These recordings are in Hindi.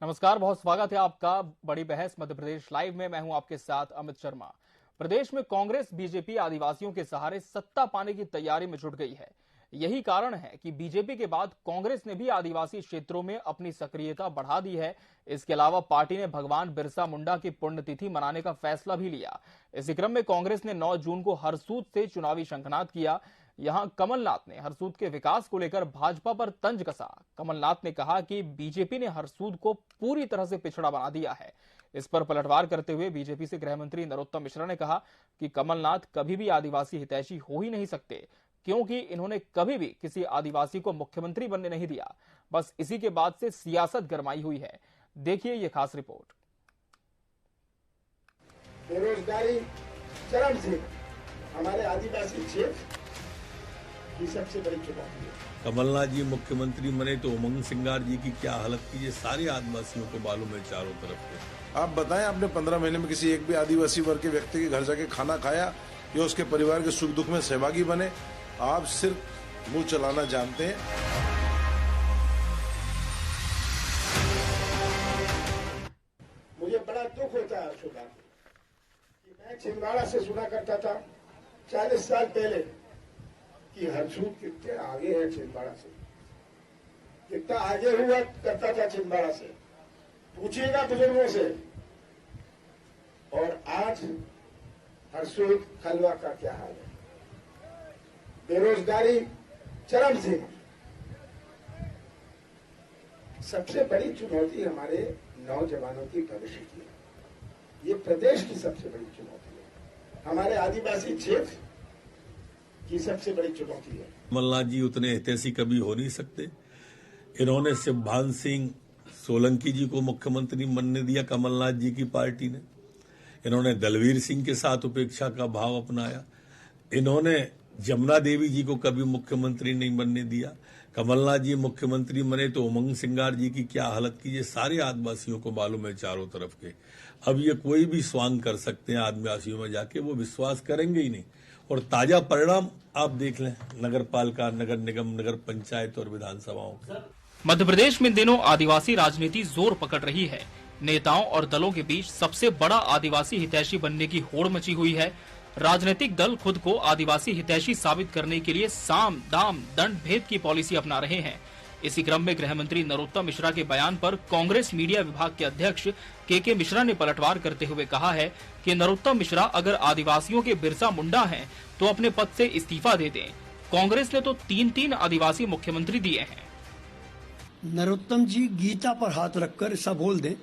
नमस्कार, बहुत स्वागत है आपका बड़ी बहस मध्य प्रदेश लाइव में। मैं हूं आपके साथ अमित शर्मा। प्रदेश में कांग्रेस बीजेपी आदिवासियों के सहारे सत्ता पाने की तैयारी में जुट गई है। यही कारण है कि बीजेपी के बाद कांग्रेस ने भी आदिवासी क्षेत्रों में अपनी सक्रियता बढ़ा दी है। इसके अलावा पार्टी ने भगवान बिरसा मुंडा की पुण्यतिथि मनाने का फैसला भी लिया। इसी क्रम में कांग्रेस ने 9 जून को हरसूद से चुनावी शंखनाद किया। यहां कमलनाथ ने हरसूद के विकास को लेकर भाजपा पर तंज कसा। कमलनाथ ने कहा कि बीजेपी ने हरसूद को पूरी तरह से पिछड़ा बना दिया है। इस पर पलटवार करते हुए बीजेपी से गृह मंत्री नरोत्तम मिश्रा ने कहा कि कमलनाथ कभी भी आदिवासी हितैषी हो ही नहीं सकते, क्योंकि इन्होंने कभी भी किसी आदिवासी को मुख्यमंत्री बनने नहीं दिया। बस इसी के बाद से सियासत गरमाई हुई है। देखिए ये खास रिपोर्ट। बेरोजगारी चरम से हमारे आदिवासी क्षेत्र की सबसे बड़ी चुनौती है। कमलनाथ जी मुख्यमंत्री बने तो उमंग सिंगार जी की क्या हालत की, ये सारे आदिवासियों को मालूम है चारों तरफ के। आप बताएं, आपने 15 महीने में किसी एक भी आदिवासी वर्ग के व्यक्ति के घर जाके खाना खाया या उसके परिवार के सुख दुख में सहभागी बने? आप सिर्फ मुंह चलाना जानते हैं। मुझे बड़ा दुख होता है सुना कि मैं छिंदवाड़ा से सुना करता था 40 साल पहले कि हरसूद कितने आगे है छिंदवाड़ा से, कितना आगे हुआ करता था छिंदवाड़ा से, पूछिएगा बुजुर्गों से। और आज हरसूद खलवा का क्या हाल है। बेरोजगारी चरम सीमा। सबसे बड़ी चुनौती हमारे नौजवानों की भविष्य की है। ये प्रदेश की सबसे बड़ी चुनौती है, हमारे आदिवासी क्षेत्र की सबसे बड़ी चुनौती है। कमलनाथ जी उतने हितैषी कभी हो नहीं सकते। इन्होंने शिवभान सिंह सोलंकी जी को मुख्यमंत्री बनने दिया, कमलनाथ जी की पार्टी ने। इन्होंने दलवीर सिंह के साथ उपेक्षा का भाव अपनाया। इन्होंने जमुना देवी जी को कभी मुख्यमंत्री नहीं बनने दिया। कमलनाथ जी मुख्यमंत्री बने तो उमंग सिंगार जी की क्या हालत की, ये सारे आदिवासियों को मालूम है चारों तरफ के। अब ये कोई भी स्वांग कर सकते हैं आदिवासियों में जाके, वो विश्वास करेंगे ही नहीं। और ताजा परिणाम आप देख लें, नगर पालिका, नगर निगम, नगर पंचायत और विधानसभाओं के। मध्य प्रदेश में इन दिनों आदिवासी राजनीति जोर पकड़ रही है। नेताओं और दलों के बीच सबसे बड़ा आदिवासी हितैषी बनने की होड़ मची हुई है। राजनीतिक दल खुद को आदिवासी हितैषी साबित करने के लिए साम दाम दंड भेद की पॉलिसी अपना रहे हैं। इसी क्रम में गृह मंत्री नरोत्तम मिश्रा के बयान पर कांग्रेस मीडिया विभाग के अध्यक्ष के मिश्रा ने पलटवार करते हुए कहा है कि नरोत्तम मिश्रा अगर आदिवासियों के बिरसा मुंडा हैं तो अपने पद से इस्तीफा दे दें। कांग्रेस ने तो 3 आदिवासी मुख्यमंत्री दिए हैं। नरोत्तम जी गीता पर हाथ रखकर ऐसा बोल दें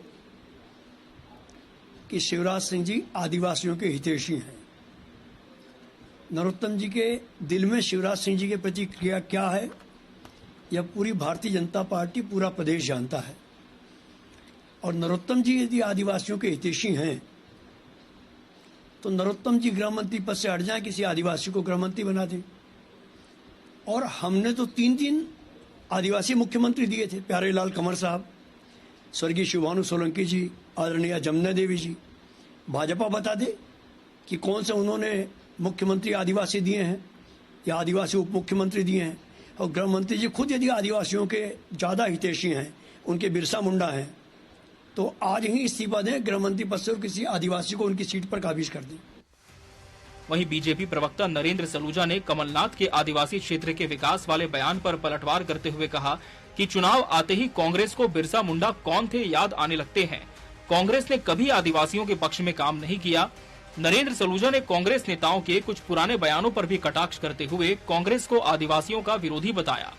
कि शिवराज सिंह जी आदिवासियों के हितैषी हैं। नरोत्तम जी के दिल में शिवराज सिंह जी के प्रति क्रिया क्या है, यह पूरी भारतीय जनता पार्टी, पूरा प्रदेश जानता है। और नरोत्तम जी यदि आदिवासियों के हितैषी हैं तो नरोत्तम जी गृह मंत्री पद से हट जाएं, किसी आदिवासी को गृह मंत्री बना दें। और हमने तो 3 आदिवासी मुख्यमंत्री दिए थे, प्यारे लाल कंवर साहब, स्वर्गीय शिवभानु सोलंकी जी, आदरणीय जमुना देवी जी। भाजपा बता दे कि कौन से उन्होंने मुख्यमंत्री आदिवासी दिए हैं या आदिवासी उप मुख्यमंत्री दिए हैं। और गृह मंत्री जी खुद यदि आदिवासियों के ज़्यादा हितैषी हैं, उनके बिरसा मुंडा हैं, तो आज ही इस्तीफा दें गृह मंत्री पद से और किसी आदिवासी को उनकी सीट पर काबिज कर दें। वहीं बीजेपी प्रवक्ता नरेंद्र सलूजा ने कमलनाथ के आदिवासी क्षेत्र के विकास वाले बयान पर पलटवार करते हुए कहा कि चुनाव आते ही कांग्रेस को बिरसा मुंडा कौन थे याद आने लगते हैं। कांग्रेस ने कभी आदिवासियों के पक्ष में काम नहीं किया। नरेंद्र सलूजा ने कांग्रेस नेताओं के कुछ पुराने बयानों पर भी कटाक्ष करते हुए कांग्रेस को आदिवासियों का विरोधी बताया।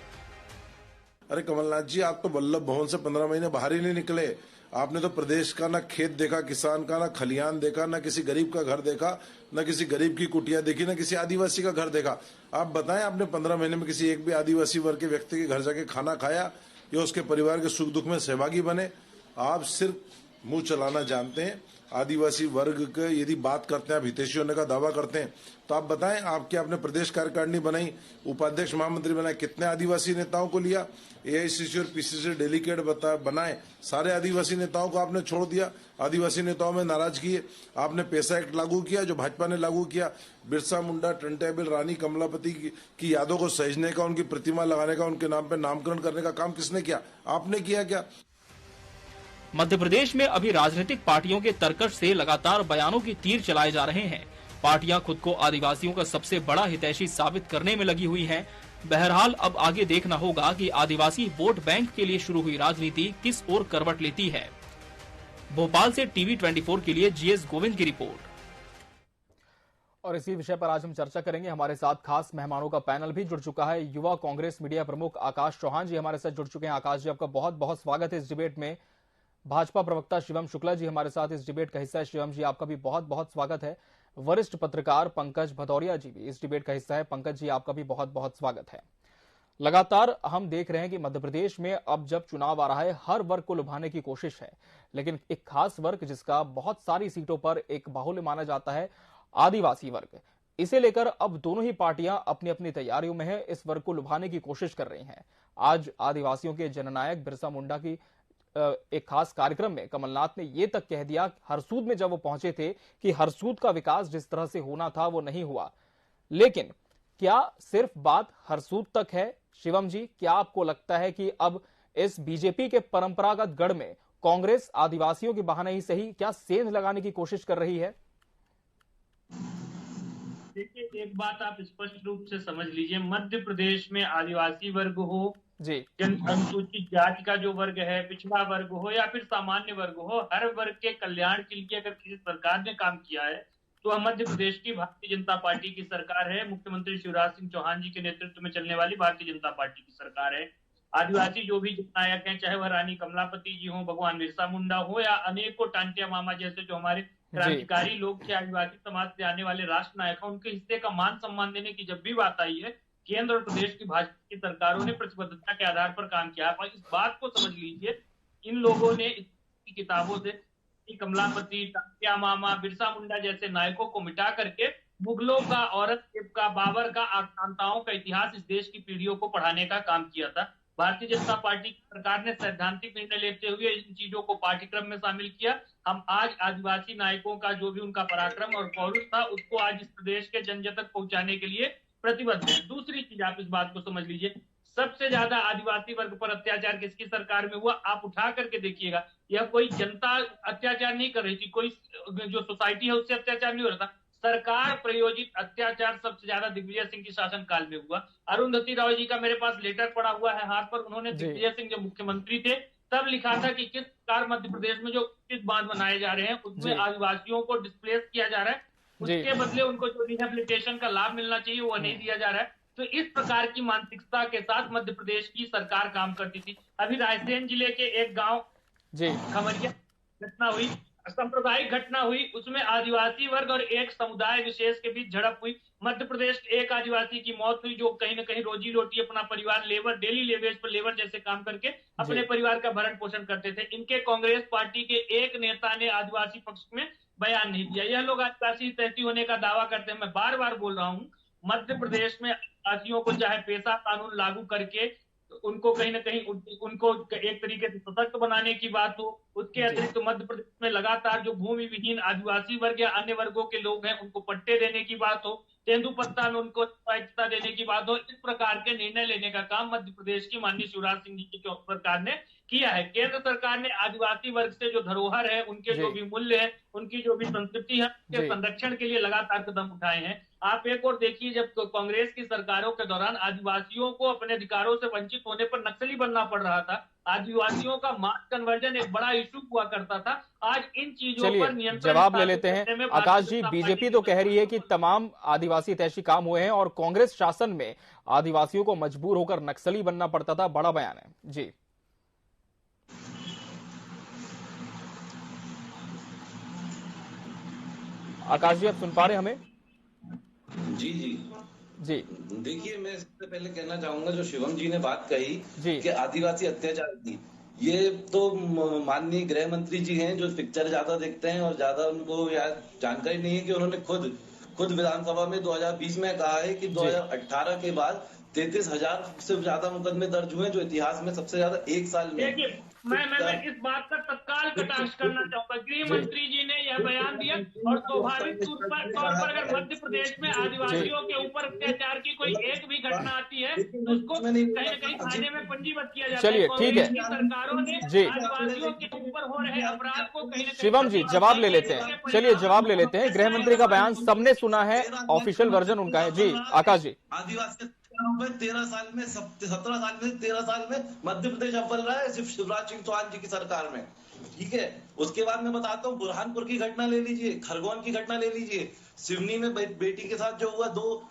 अरे कमलनाथ जी, आप तो वल्लभ भवन से 15 महीने बाहर ही नहीं निकले। आपने तो प्रदेश का ना खेत देखा किसान का, ना खलियान देखा, ना किसी गरीब का घर देखा, ना किसी गरीब की कुटिया देखी, ना किसी आदिवासी का घर देखा। आप बताएं, आपने 15 महीने में किसी एक भी आदिवासी वर्ग के व्यक्ति के घर जाके खाना खाया या उसके परिवार के सुख दुख में सहभागी बने? आप सिर्फ मुंह चलाना जानते हैं। आदिवासी वर्ग के यदि बात करते हैं, आप हितैषी होने का दावा करते हैं, तो आप बताएं, आपने प्रदेश कार्यकारिणी बनाई, उपाध्यक्ष महामंत्री बनाए, कितने आदिवासी नेताओं को लिया? एआईसीसी और पीसीसी डेलीगेट बनाए, सारे आदिवासी नेताओं को आपने छोड़ दिया। आदिवासी नेताओं में नाराजगी है। आपने पैसा एक्ट लागू किया जो भाजपा ने लागू किया। बिरसा मुंडा, टंटेबिल, रानी कमलापति की यादों को सहेजने का, उनकी प्रतिमा लगाने का, उनके नाम पे नामकरण करने का काम किसने किया? आपने किया क्या? मध्य प्रदेश में अभी राजनीतिक पार्टियों के तरकश से लगातार बयानों की तीर चलाए जा रहे हैं। पार्टियां खुद को आदिवासियों का सबसे बड़ा हितैषी साबित करने में लगी हुई हैं। बहरहाल अब आगे देखना होगा कि आदिवासी वोट बैंक के लिए शुरू हुई राजनीति किस ओर करवट लेती है। भोपाल से टीवी 24 के लिए जीएस गोविंद की रिपोर्ट। और इसी विषय पर आज हम चर्चा करेंगे। हमारे साथ खास मेहमानों का पैनल भी जुड़ चुका है। युवा कांग्रेस मीडिया प्रमुख आकाश चौहान जी हमारे साथ जुड़ चुके हैं। आकाश जी, आपका बहुत बहुत स्वागत है इस डिबेट में। भाजपा प्रवक्ता शिवम शुक्ला जी हमारे साथ इस डिबेट का हिस्सा है। शिवम जी, आपका भी बहुत बहुत स्वागत है। वरिष्ठ पत्रकार पंकज भदौरिया जी भी इस डिबेट का हिस्सा है। पंकज जी, आपका भी बहुत बहुत स्वागत है। लगातार हम देख रहे हैं कि मध्य प्रदेश में अब जब चुनाव आ रहा है, हर वर्ग को लुभाने की कोशिश है, लेकिन एक खास वर्ग जिसका बहुत सारी सीटों पर एक बाहुल्य माना जाता है, आदिवासी वर्ग। इसे लेकर अब दोनों ही पार्टियां अपनी अपनी तैयारियों में है, इस वर्ग को लुभाने की कोशिश कर रही हैं। आज आदिवासियों के जननायक बिरसा मुंडा की एक खास कार्यक्रम में कमलनाथ ने यह तक कह दिया हरसूद में जब वो पहुंचे थे कि हरसूद का विकास जिस तरह से होना था वो नहीं हुआ। लेकिन क्या सिर्फ बात हरसूद तक है? शिवम जी, क्या आपको लगता है कि अब इस बीजेपी के परंपरागत गढ़ में कांग्रेस आदिवासियों के बहाने ही सही क्या सेंध लगाने की कोशिश कर रही है? देखिए, एक बात आप स्पष्ट रूप से समझ लीजिए, मध्य प्रदेश में आदिवासी वर्ग हो, जन अनुसूचित जाति का जो वर्ग है, पिछड़ा वर्ग हो या फिर सामान्य वर्ग हो, हर वर्ग के कल्याण के लिए अगर किसी सरकार ने काम किया है तो मध्य प्रदेश की भारतीय जनता पार्टी की सरकार है। मुख्यमंत्री शिवराज सिंह चौहान जी के नेतृत्व में चलने वाली भारतीय जनता पार्टी की सरकार है। आदिवासी जो भी जननायक हैं, चाहे वह रानी कमलापति जी हो, भगवान बिरसा मुंडा हो या अनेकों टांटिया मामा जैसे जो हमारे क्रांतिकारी लोग थे, आदिवासी समाज से आने वाले राष्ट्र नायक, उनके हिस्से का मान सम्मान देने की जब भी बात आई है, केंद्र और प्रदेश की भाजपा की सरकारों ने प्रतिबद्धता के आधार पर काम किया। और इस बात को समझ लीजिए, इन लोगों ने इस किताबों से कमलापति, टांटिया मामा, बिरसा मुंडा जैसे नायकों को मिटा करके मुगलों का, औरंगजेब का, बाबर का, आक्रांताओं का इतिहास इस देश की पीढ़ियों को पढ़ाने का काम किया था। भारतीय जनता पार्टी की सरकार ने सैद्धांतिक निर्णय लेते हुए इन चीजों को पाठ्यक्रम में शामिल किया। हम आज आदिवासी नायकों का जो भी उनका पराक्रम और पौरुष था, उसको आज इस प्रदेश के जन जन तक पहुंचाने के लिए प्रतिबद्ध है। दूसरी चीज आप इस बात को समझ लीजिए, सबसे ज्यादा आदिवासी वर्ग पर अत्याचार किसकी सरकार में हुआ? आप उठा करके देखिएगा, यह कोई जनता अत्याचार नहीं कर रही थी, कोई जो सोसाइटी है उससे अत्याचार नहीं हो रहा था, सरकार प्रायोजित अत्याचार सबसे ज्यादा दिग्विजय सिंह के शासन काल में हुआ। अरुंधति राव जी का मेरे पास लेटर पड़ा हुआ है हाथ पर, उन्होंने दिग्विजय सिंह जब मुख्यमंत्री थे तब लिखा था कि किस प्रकार मध्य प्रदेश में जो बांध बनाए जा रहे हैं उसमें आदिवासियों को डिस्प्लेस किया जा रहा है, उसके बदले उनको जो रिहेबिलिटेशन का लाभ मिलना चाहिए वो नहीं दिया जा रहा है। तो इस प्रकार की मानसिकता के साथ मध्य प्रदेश की सरकार काम करती थी। अभी रायसेन जिले के एक गांव खमरिया घटना हुई, सांप्रदायिक घटना हुई, उसमें आदिवासी वर्ग और एक समुदाय विशेष के बीच झड़प हुई। मध्य प्रदेश के एक आदिवासी की मौत हुई जो कहीं न कहीं रोजी रोटी अपना परिवार लेबर, डेली लेवेज पर लेबर जैसे काम करके अपने परिवार का भरण पोषण करते थे। इनके कांग्रेस पार्टी के एक नेता ने आदिवासी पक्ष में बयान नहीं दिया। यह लोग आदिवासी हितैषी होने का दावा करते हैं। मैं बार बार बोल रहा हूँ, मध्य प्रदेश में आदिवासियों को चाहे पेशा कानून लागू करके उनको कहीं ना कहीं उनको एक तरीके से सशक्त बनाने की बात हो, उसके अतिरिक्त तो मध्य प्रदेश में लगातार जो भूमि विहीन आदिवासी वर्ग या अन्य वर्गों के लोग हैं उनको पट्टे देने की बात हो, तेंदुपत्ता में उनको स्वायत्तता देने की बात हो, इस प्रकार के निर्णय लेने का काम मध्य प्रदेश की माननीय शिवराज सिंह जी की सरकार ने किया है। केंद्र सरकार ने आदिवासी वर्ग से जो धरोहर है, उनके जो भी मूल्य है, उनकी जो भी संस्कृति है, उसके संरक्षण के लिए लगातार कदम उठाए हैं। आप एक और देखिए, जब कांग्रेस की सरकारों के दौरान आदिवासियों को अपने अधिकारों से वंचित होने पर नक्सली बनना पड़ रहा था, आदिवासियों का मास कन्वर्जन एक बड़ा इशू हुआ करता था। आज इन चीजों पर नियंत्रण जवाब ले लेते हैं। आकाश जी, बीजेपी तो कह रही है कि तमाम आदिवासी हितैषी काम हुए हैं और कांग्रेस शासन में आदिवासियों को मजबूर होकर नक्सली बनना पड़ता था। बड़ा बयान है जी। आकाश जी, आप सुन पा रहे हैं हमें? जी जी जी। देखिए, मैं सबसे पहले कहना चाहूंगा, जो शिवम जी ने बात कही कि आदिवासी अत्याचार की, ये तो माननीय गृह मंत्री जी हैं जो पिक्चर ज्यादा देखते हैं और ज्यादा उनको यार जानकारी नहीं है कि उन्होंने खुद विधानसभा में 2020 में कहा है कि 2018 के बाद 33,000 से ज्यादा मुकदमे दर्ज हुए, जो इतिहास में सबसे ज्यादा एक साल में। देखिए, मैं इस बात का तत्काल कटाक्ष करना चाहूंगा। गृह मंत्री जी ने यह बयान दिया और स्वाभाविक तौर पर अगर मध्य प्रदेश में आदिवासियों के ऊपर अत्याचार की कोई एक भी घटना आती है तो उसको कहीं न कहीं थाने में पंजीबद्ध किया जाता है। चलिए ठीक है, सरकारों ने आदिवासियों के ऊपर हो रहे अपराध को कहीं न कहीं। शिवम जी जवाब ले लेते हैं, चलिए जवाब ले लेते हैं। गृह मंत्री का बयान सबने सुना है, ऑफिशियल वर्जन उनका है। जी आकाश जी। आदिवासी 13 साल में 17 साल में 13 साल में मध्य प्रदेश अव्वल रहा है, सिर्फ शिवराज सिंह चौहान जी की सरकार में। ठीक है, उसके बाद मैं बताता हूँ, बुरहानपुर की घटना ले लीजिए, खरगोन की घटना ले लीजिए, सिवनी में बेटी के साथ जो हुआ, 2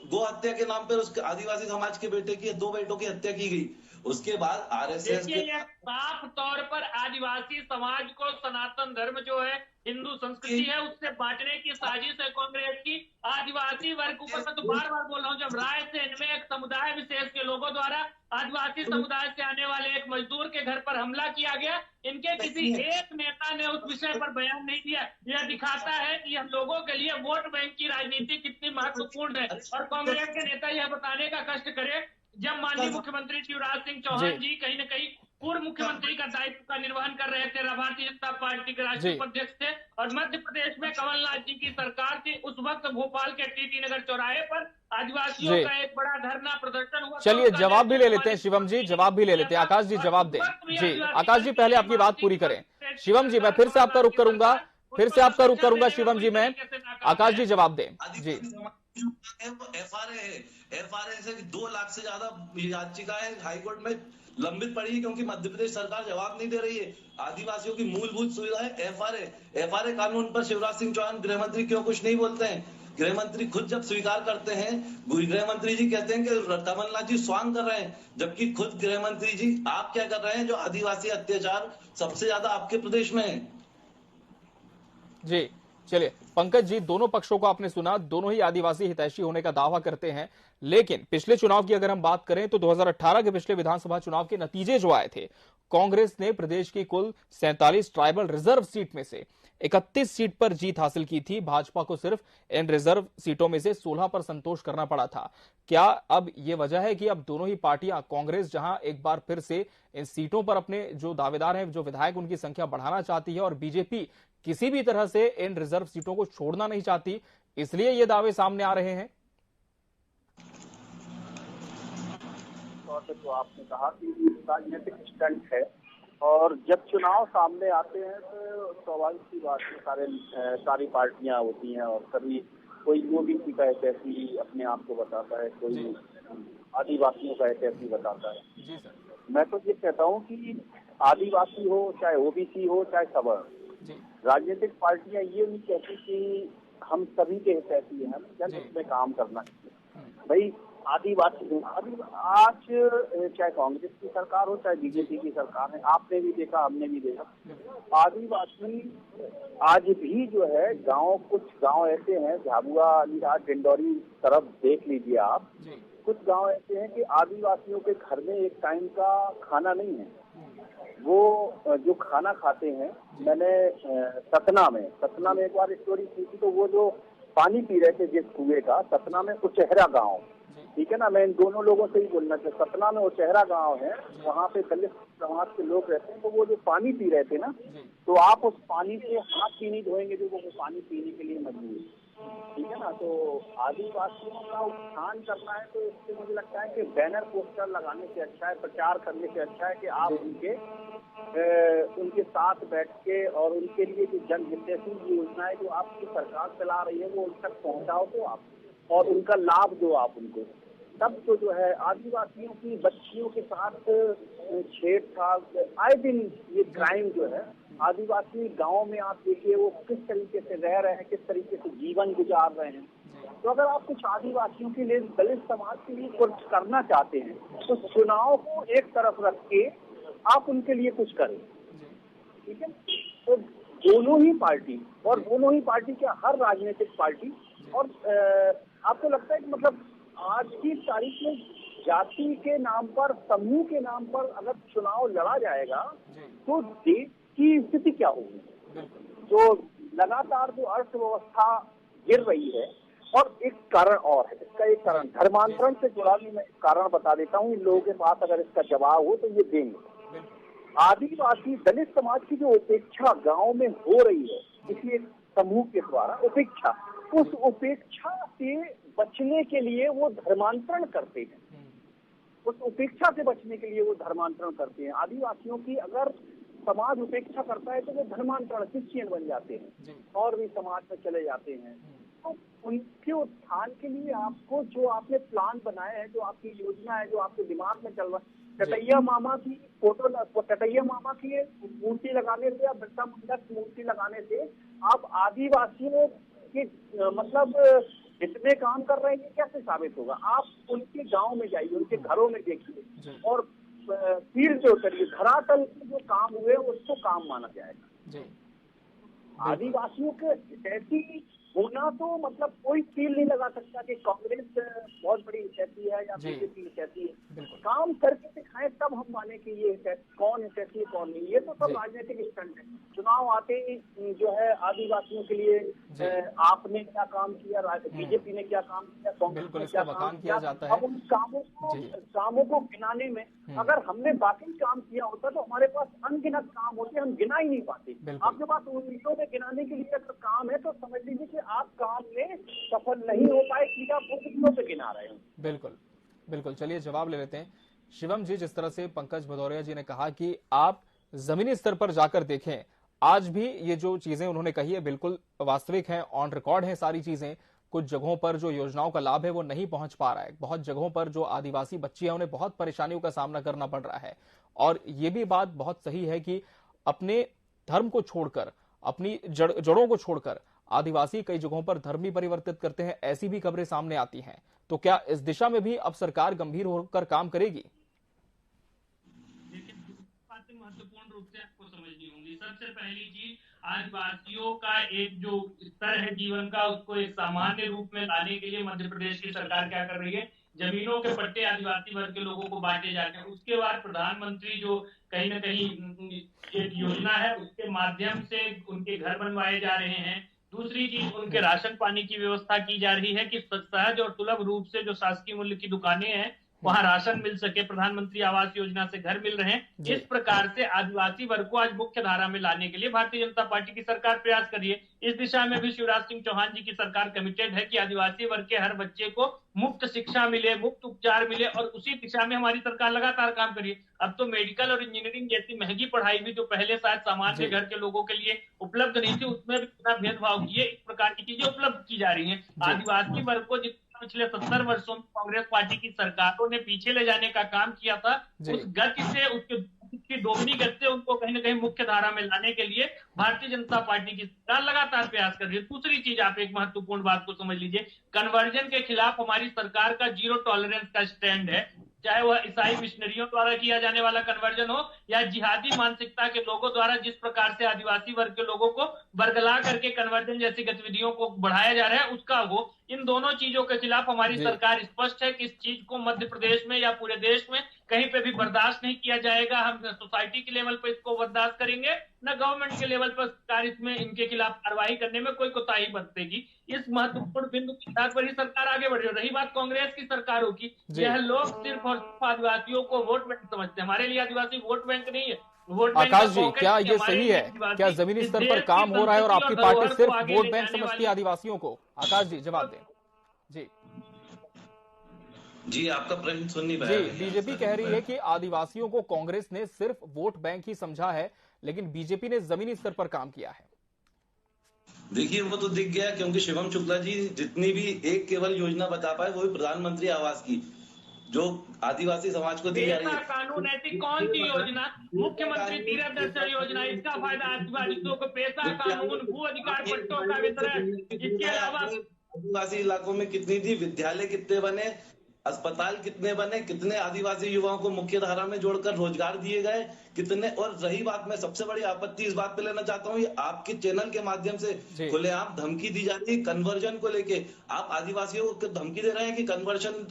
गो हत्या के नाम पर उसके आदिवासी समाज के बेटे की 2 बेटों की हत्या की गई। उसके बाद आरएसएस के साफ तौर पर आदिवासी समाज को सनातन धर्म जो है, हिंदू संस्कृति है, उससे बांटने की साजिश है कांग्रेस की। आदिवासी वर्ग ऊपर मैं तो बार बार बोल रहा हूँ, जब रायसेन में एक समुदाय विशेष के लोगों द्वारा आदिवासी समुदाय से आने वाले एक मजदूर के घर पर हमला किया गया, इनके किसी एक नेता ने उस विषय पर बयान नहीं दिया। यह दिखाता है कि हम लोगों के लिए वोट बैंक की राजनीति कितनी महत्वपूर्ण है। और कांग्रेस के नेता यह बताने का कष्ट करें, जब माननीय मुख्यमंत्री शिवराज सिंह चौहान जी कहीं न कहीं पूर्व मुख्यमंत्री का दायित्व का निर्वहन कर रहे थे, भारतीय जनता पार्टी के राष्ट्रीय उपाध्यक्ष थे, और मध्य प्रदेश में कमलनाथ जी की सरकार थी, उस वक्त भोपाल के टीटी नगर चौराहे पर आदिवासियों का एक बड़ा धरना प्रदर्शन हुआ। चलिए जवाब भी ले लेते हैं शिवम जी, जवाब भी ले लेते हैं। आकाश जी जवाब दें। जी आकाश जी पहले आपकी बात पूरी करें। शिवम जी मैं फिर से आपका रुख करूंगा, शिवम जी मैं। आकाश जी जवाब दें। जी एफआरए से 2 लाख से ज्यादा याचिकाएं हाईकोर्ट में लंबित पड़ी है, क्योंकि मध्य प्रदेश सरकार जवाब नहीं दे रही है। आदिवासियों की मूलभूत सुविधा है एफआरए कानून पर शिवराज सिंह चौहान गृह मंत्री क्यों कुछ नहीं बोलते हैं? गृह मंत्री खुद जब स्वीकार करते हैं, गृह मंत्री जी कहते हैं कि कमलनाथ जी स्वांग कर रहे हैं, जबकि खुद गृह मंत्री जी आप क्या कर रहे हैं? जो आदिवासी अत्याचार सबसे ज्यादा आपके प्रदेश में है। जी चलिए पंकज जी, दोनों पक्षों को आपने सुना, दोनों ही आदिवासी हितैषी होने का दावा करते हैं, लेकिन पिछले चुनाव की अगर हम बात करें तो 2018 के पिछले विधानसभा चुनाव के नतीजे जो आए थे, कांग्रेस ने प्रदेश की कुल 47 ट्राइबल रिजर्व सीट में से 31 सीट पर जीत हासिल की थी। भाजपा को सिर्फ इन रिजर्व सीटों में से 16 पर संतोष करना पड़ा था। क्या अब यह वजह है कि अब दोनों ही पार्टियां, कांग्रेस जहां एक बार फिर से इन सीटों पर अपने जो दावेदार हैं, जो विधायक, उनकी संख्या बढ़ाना चाहती है, और बीजेपी किसी भी तरह से इन रिजर्व सीटों को छोड़ना नहीं चाहती, इसलिए ये दावे सामने आ रहे हैं? तो आपने कहा कि राजनीतिक स्टंट है, और जब चुनाव सामने आते हैं तो स्वाभाविक सी बात है, सारी पार्टियां होती हैं और सभी, कोई ओबीसी का एक ऐसी अपने आप को बताता है, कोई आदिवासियों का एक ऐसी बताता है। जी सर। मैं तो ये कहता हूँ कि आदिवासी हो, चाहे ओबीसी हो, चाहे सवर्ण, राजनीतिक पार्टियां ये नहीं कहती कि हम सभी के हितैषी हैं, जन उसमें काम करना चाहिए। भाई आदिवासी आज चाहे कांग्रेस की सरकार हो, चाहे बीजेपी की सरकार है, आपने भी देखा, हमने भी देखा, आदिवासी आज भी जो है कुछ गांव ऐसे हैं, झाबुआ, अलीराज, डिंडौरी तरफ देख लीजिए आप, कुछ गांव ऐसे हैं कि आदिवासियों के घर में एक टाइम का खाना नहीं है। वो जो खाना खाते हैं, मैंने सतना में एक बार स्टोरी की थी, तो वो जो पानी पी रहे थे जिस कुएं का, सतना में उचेहरा गांव, ठीक है ना, मैं इन दोनों लोगों से ही बोलना चाहिए, सतना में उचेहरा गांव है, वहाँ पे दलित समाज के लोग रहते हैं, तो वो जो पानी पी रहे थे ना, तो आप उस पानी से हाथ भी नहीं धोएंगे जो वो पानी पीने के लिए मजबूर है, ठीक है ना। तो आदिवासियों का उत्थान करना है तो इससे मुझे लगता है कि बैनर पोस्टर लगाने से अच्छा है, प्रचार करने से अच्छा है कि आप उनके साथ बैठ के और उनके लिए जो जनहितैषी योजनाएं जो आपकी सरकार चला रही है वो उन तक पहुंचाओ तो आप, और उनका लाभ दो आप उनको। तब तो जो है आदिवासियों की बच्चियों के साथ छेड़छाड़, आए दिन ये क्राइम जो है, आदिवासी गांव में आप देखिए वो किस तरीके से रह रहे हैं, किस तरीके से जीवन गुजार रहे हैं। तो अगर आप कुछ आदिवासियों के लिए, दलित समाज के लिए कुछ करना चाहते हैं, तो चुनाव को एक तरफ रख के आप उनके लिए कुछ करें, ठीक है। तो दोनों ही पार्टी, और दोनों ही पार्टी क्या, हर राजनीतिक पार्टी, और आपको लगता है कि मतलब आज की तारीख में जाति के नाम पर, समूह के नाम पर अगर चुनाव लड़ा जाएगा तो देश की स्थिति क्या होगी? जो लगातार जो अर्थव्यवस्था गिर रही है, और एक कारण और है, इसका एक कारण धर्मांतरण से जुड़ा भी मैं कारण बता देता हूँ। इन लोगों के पास अगर इसका जवाब हो तो ये देंगे। आदिवासी दलित समाज की जो उपेक्षा गांव में हो रही है किसी एक समूह के द्वारा, उपेक्षा, उस उपेक्षा से बचने के लिए वो धर्मांतरण करते हैं। उस उपेक्षा से बचने के लिए वो धर्मांतरण करते हैं। आदिवासियों की अगर समाज उपेक्षा करता है तो वो धर्मांतरण क्रिश्चियन बन जाते हैं और भी समाज में चले जाते हैं। तो उनके उत्थान के लिए आपको जो आपने प्लान बनाया है, जो आपकी योजना है, जो आपके दिमाग में चल रहा है, टटैया मामा की फोटो, टटैया मामा की मूर्ति लगाने से या बिरसा मुंडा की मूर्ति लगाने से आप आदिवासियों के मतलब जितने काम कर रहे हैं ये कैसे साबित होगा? आप उनके गांव में जाइए, उनके घरों में देखिए और फील्ड पे उतरिए, धरातल में जो काम हुए उसको काम माना जाएगा। आदिवासियों के हितैषी होना तो मतलब कोई फील नहीं लगा सकता कि कांग्रेस बहुत बड़ी हितैषी है या बीजेपी हितैषी है। काम करके दिखाएं तब हम माने कि ये कौन हितैषी है कौन नहीं। ये तो सब राजनीतिक स्टंट है। चुनाव आते ही जो है आदिवासियों के लिए आपने क्या काम किया, बीजेपी ने क्या काम किया, कांग्रेस ने क्या काम किया जाता है। अब उन कामों को गिनाने में अगर हमने बाकी काम किया होता तो हमारे पास अनगिनत काम होते, हम गिना ही नहीं पाते। आपके पास उंगलियों में गिनाने के लिए अगर काम है तो समझ लीजिए कि आप काम में सफल नहीं हो पाए, कि आप उंगलियों पे गिना रहे हो। बिल्कुल बिल्कुल, चलिए जवाब ले लेते हैं। शिवम जी, जिस तरह से पंकज भदौरिया जी ने कहा कि आप जमीनी स्तर पर जाकर देखें, आज भी ये जो चीजें उन्होंने कही है बिल्कुल वास्तविक हैं, ऑन रिकॉर्ड हैं सारी चीजें। कुछ जगहों पर जो योजनाओं का लाभ है वो नहीं पहुंच पा रहा है। बहुत जगहों पर जो आदिवासी बच्ची है उन्हें बहुत परेशानियों का सामना करना पड़ रहा है। और ये भी बात बहुत सही है कि अपने धर्म को छोड़कर, अपनी जड़ों को छोड़कर आदिवासी कई जगहों पर धर्म भी परिवर्तित करते हैं, ऐसी भी खबरें सामने आती हैं। तो क्या इस दिशा में भी अब सरकार गंभीर होकर काम करेगी? महत्वपूर्ण रूप से आपको समझनी होंगी। सबसे पहली चीज, आदिवासियों का एक जो स्तर है जीवन का, उसको एक सामान्य रूप में लाने के लिए मध्य प्रदेश की सरकार क्या कर रही है, जमीनों के पट्टे आदिवासी वर्ग के लोगों को बांटे जाते हैं। उसके बाद प्रधानमंत्री जो कहीं न कहीं एक योजना है उसके माध्यम से उनके घर बनवाए जा रहे हैं। दूसरी चीज, उनके राशन पानी की व्यवस्था की जा रही है कि सहज और सुलभ रूप से जो शासकीय मूल्य की दुकानें हैं वहां राशन मिल सके। प्रधानमंत्री आवास योजना से घर मिल रहे हैं। इस प्रकार से आदिवासी वर्ग को आज मुख्य धारा में लाने के लिए भारतीय जनता पार्टी की सरकार प्रयास कर रही है। इस दिशा में भी शिवराज सिंह चौहान जी की सरकार कमिटेड है कि आदिवासी वर्ग के हर बच्चे को मुफ्त शिक्षा मिले, मुफ्त उपचार मिले, और उसी दिशा में हमारी सरकार लगातार काम कर रही है। अब तो मेडिकल और इंजीनियरिंग जैसी महंगी पढ़ाई भी जो पहले शायद सामान्य घर के लोगों के लिए उपलब्ध नहीं थी, उसमें भी इतना भेदभाव किए इस प्रकार की चीजें उपलब्ध की जा रही है। आदिवासी वर्ग को पिछले 70 वर्षों में कांग्रेस पार्टी की सरकारों ने पीछे ले जाने का काम किया था, उस गति से, उसकी दोगुनी गति से उनको कहीं न कहीं मुख्य धारा में लाने के लिए भारतीय जनता पार्टी की सरकार लगातार प्रयास कर रही है। दूसरी चीज, आप एक महत्वपूर्ण बात को समझ लीजिए, कन्वर्जन के खिलाफ हमारी सरकार का जीरो टॉलरेंस का स्टैंड है। चाहे वह ईसाई मिशनरियों द्वारा किया जाने वाला कन्वर्जन हो या जिहादी मानसिकता के लोगों द्वारा जिस प्रकार से आदिवासी वर्ग के लोगों को बरगला करके कन्वर्जन जैसी गतिविधियों को बढ़ाया जा रहा है, उसका हो। इन दोनों चीजों के खिलाफ हमारी सरकार स्पष्ट है कि इस चीज को मध्य प्रदेश में या पूरे देश में कहीं पे भी बर्दाश्त नहीं किया जाएगा। हम सोसाइटी के लेवल पर इसको बर्दाश्त करेंगे, न गवर्नमेंट के लेवल पर सरकार इसमें इनके खिलाफ कार्रवाई करने में कोई कोताही बरतेगी। इस महत्वपूर्ण बिंदु के आधार पर ही सरकार आगे बढ़ रही है। रही बात कांग्रेस की सरकारों की, यह लोग सिर्फ और सिर्फ आदिवासियों को वोट बैंक समझते हैं। हमारे लिए आदिवासी वोट बैंक नहीं है। आकाश जी, क्या ये सही है? क्या जमीनी स्तर पर काम हो रहा है और आपकी पार्टी सिर्फ वोट बैंक समझती है आदिवासियों को? आकाश जी जवाब दें। जी आपका प्रश्न सुन नहीं पाया। बीजेपी कह रही है कि आदिवासियों को कांग्रेस ने सिर्फ वोट बैंक ही समझा है, लेकिन बीजेपी ने जमीनी स्तर पर काम किया है। देखिए वो तो दिख गया, क्योंकि शिवम शुक्ला जी जितनी भी एक केवल योजना बता पाए वो प्रधानमंत्री आवास की, जो आदिवासी समाज को दी जा रही है। कानून ऐसी कौन सी योजना, मुख्यमंत्री तीरथ दर्शन योजना, इसका फायदा आदिवासियों को, पैसा कानून, भू अधिकार पट्टों का वितरण, इसके अलावा आदिवासी इलाकों में कितनी थी, विद्यालय कितने बने, अस्पताल कितने बने, कितने आदिवासी युवाओं को मुख्य धारा में जोड़कर रोजगार दिए गए, कितने। और रही बात, मैं सबसे बड़ी आपत्ति इस बात पे लेना चाहता हूँ, आपके चैनल के माध्यम से खुलेआम धमकी दी जा रही है कन्वर्जन को लेके। आप आदिवासियों को धमकी दे रहे हैं कि कन्वर्जन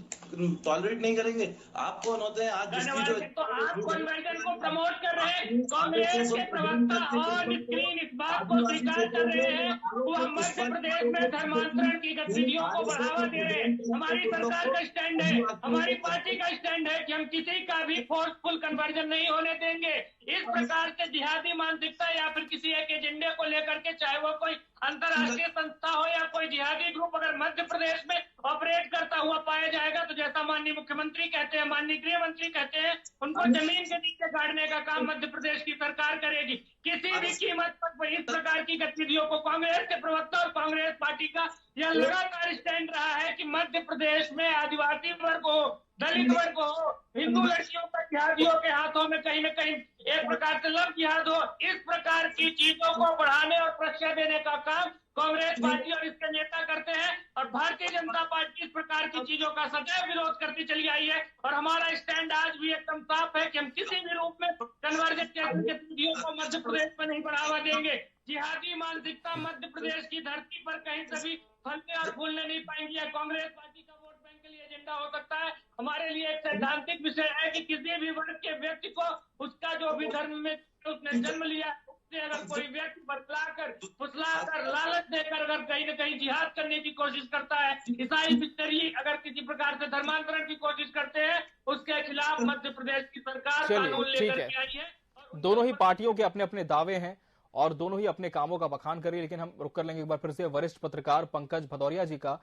टॉलरेट नहीं करेंगे। आप कौन होते हैं आज जिसकी जो तो आप कन्वर्जन को प्रमोट कर रहे हैं। कांग्रेस के प्रवक्ता ऑन स्क्रीन इस बात को स्वीकार कर रहे हैं वो मध्य प्रदेश में धर्मांतरण की गतिविधियों को बढ़ावा दे रहे हैं। हमारी सरकार का स्टैंड है, हमारी पार्टी का स्टैंड है कि हम किसी का भी फोर्सफुल कन्वर्जन नहीं होने देंगे। इस प्रकार से जिहादी मानसिकता या फिर किसी एक एजेंडे को लेकर के, चाहे वो कोई अंतर्राष्ट्रीय संस्था हो या कोई जिहादी ग्रुप, अगर मध्य प्रदेश में ऑपरेट करता हुआ पाया जाएगा तो जैसा माननीय मुख्यमंत्री कहते हैं, माननीय गृह मंत्री कहते हैं, उनको जमीन के नीचे गाड़ने का काम मध्य प्रदेश की सरकार करेगी। किसी भी कीमत पर इस प्रकार की गतिविधियों को कांग्रेस के प्रवक्ता और कांग्रेस पार्टी का यह लगातार स्टैंड रहा है कि मध्य प्रदेश में आदिवासी वर्ग हो, दलित वर्ग हो, हिंदू लड़कियों का जिहादियों के हाथों में कहीं न कहीं एक प्रकार से लव जिहाद हो। इस प्रकार की चीजों को बढ़ाने और प्रश्रय देने का काम कांग्रेस पार्टी और इसके नेता करते हैं और भारतीय जनता पार्टी इस प्रकार की चीजों का सदैव विरोध करती चली आई है। और हमारा स्टैंड आज भी एकदम साफ है कि हम किसी भी रूप में कन्वर्जन की गतिविधियों को मध्य प्रदेश में नहीं बढ़ावा देंगे। जिहादी मानसिकता मध्य प्रदेश की धरती पर कहीं कभी फलने और फूलने नहीं पाएंगी। कांग्रेस पार्टी का वोट बैंक के लिए एजेंडा हो सकता है, हमारे लिए एक सैद्धांतिक विषय है कि किसी भी वर्ग के व्यक्ति को उसका जो भी धर्म में उसने जन्म लिया उससे अगर कोई व्यक्ति बतलाकर, फुसलाकर, लालच देकर अगर कहीं न कहीं जिहाद करने की कोशिश करता है, ईसाई मिशनरी अगर किसी प्रकार से धर्मांतरण की कोशिश करते हैं, उसके खिलाफ मध्य प्रदेश की सरकार कानून लेकर के आई है। दोनों ही पार्टियों के अपने अपने दावे हैं और दोनों ही अपने कामों का बखान करिए, लेकिन हम रुक कर लेंगे एक बार फिर से वरिष्ठ पत्रकार पंकज भदौरिया जी का।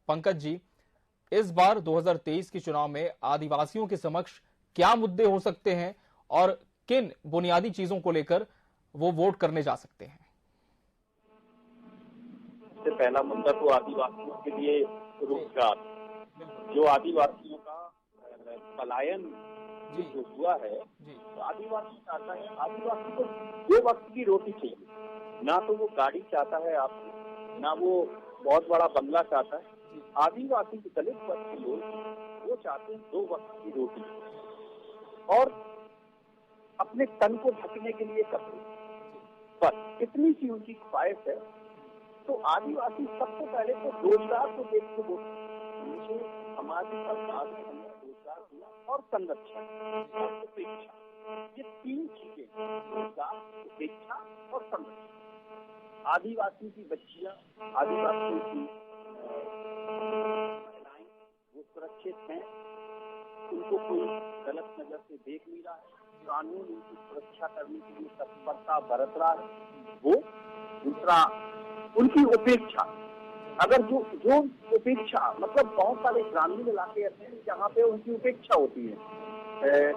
पंकज जी, इस बार 2023 के चुनाव में आदिवासियों के समक्ष क्या मुद्दे हो सकते हैं और किन बुनियादी चीजों को लेकर वो वोट करने जा सकते हैं? सबसे पहला मुद्दा तो आदिवासियों के लिए रोजगार, जो आदिवासियों का पलायन जो हुआ है, तो आदिवासी चाहता है, आदिवासी को 2 वक्त की रोटी चाहिए। ना तो वो गाड़ी चाहता है आपको, ना वो बहुत बड़ा बंगला चाहता है। आदिवासी के दलित वर्ग के लोग वो चाहते हैं 2 वक्त की रोटी और अपने तन को ढकने के लिए कपड़े, बस इतनी सी उनकी ख्वाहिश है। तो आदिवासी सबसे पहले तो रोजगार को देखते वो हमारी सरकार ने हमें रोजगार दिया और संरक्षण और उपेक्षा, ये 3 चीजें, रोजगार, उपेक्षा और संरक्षण। आदिवासी की बच्चियां, आदिवासियों की महिलाएं वो सुरक्षित हैं, उनको कोई गलत नजर से देख नहीं रहा है, कानून उनकी सुरक्षा करने के लिए तत्परता बरत रहा है। वो दूसरा उनकी उपेक्षा, अगर जो उपेक्षा, मतलब बहुत सारे ग्रामीण इलाके ऐसे हैं जहाँ पे उनकी उपेक्षा होती है,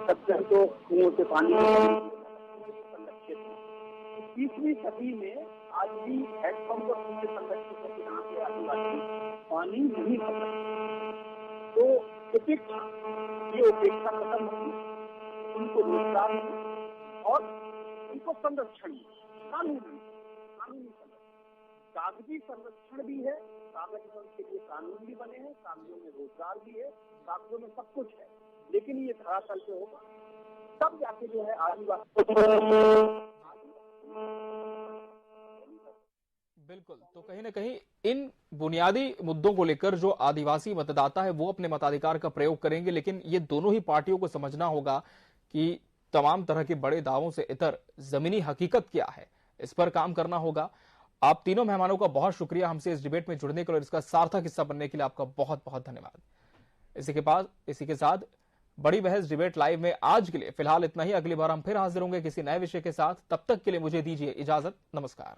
सबसे तो कुओं से पानी संरक्षित है। 20वीं सदी में आज भी हैंडपंप और कुएं संरक्षित है, यहाँ पे आदिवासी पानी नहीं पड़ सकते। तो उपेक्षा, ये उपेक्षा खत्म होगी, उनको रोजगार और उनको संरक्षण, कानूनी संरक्षण, कागजी संरक्षण भी है, कागज में उनके लिए कानून भी बने हैं, कागजों में रोजगार भी है, कागजों में सब कुछ है, लेकिन ये धरातल पे होगा तब जाके जो है आदिवासी। बिल्कुल, तो कहीं ना कहीं इन बुनियादी मुद्दों को लेकर जो आदिवासी मतदाता है वो अपने मताधिकार का प्रयोग करेंगे, लेकिन ये दोनों ही पार्टियों को समझना होगा कि तमाम तरह के बड़े दावों से इतर जमीनी हकीकत क्या है, इस पर काम करना होगा। आप तीनों मेहमानों का बहुत शुक्रिया हमसे इस डिबेट में जुड़ने के लिए और इसका सार्थक हिस्सा बनने के लिए आपका बहुत बहुत धन्यवाद। इसी के साथ बड़ी बहस डिबेट लाइव में आज के लिए फिलहाल इतना ही। अगली बार हम फिर हाजिर होंगे किसी नए विषय के साथ। तब तक के लिए मुझे दीजिए इजाजत। नमस्कार।